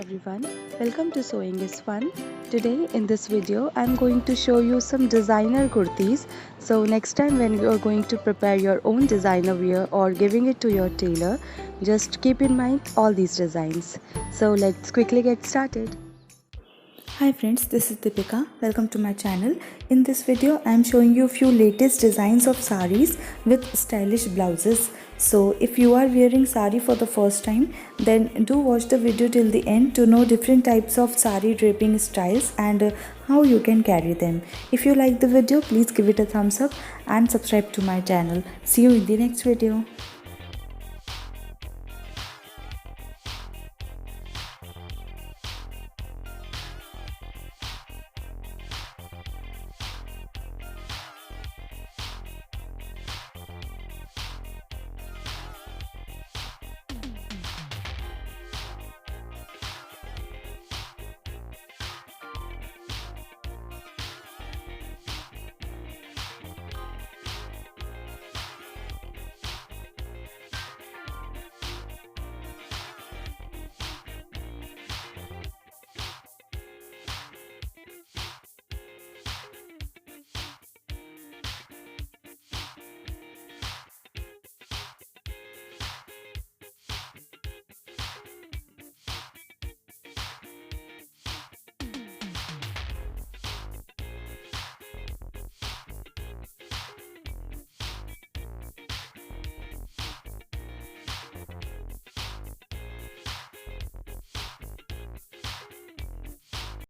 everyone, welcome to Sewing is Fun. Today in this video I'm going to show you some designer kurtis. So next time when you are going to prepare your own designer wear or giving it to your tailor, just keep in mind all these designs. So let's quickly get started. Hi friends, this is Deepika. Welcome to my channel. In this video I am showing you a few latest designs of sarees with stylish blouses. So if you are wearing saree for the first time, then do watch the video till the end to know different types of saree draping styles and how you can carry them. If you like the video, please give it a thumbs up and subscribe to my channel. See you in the next video.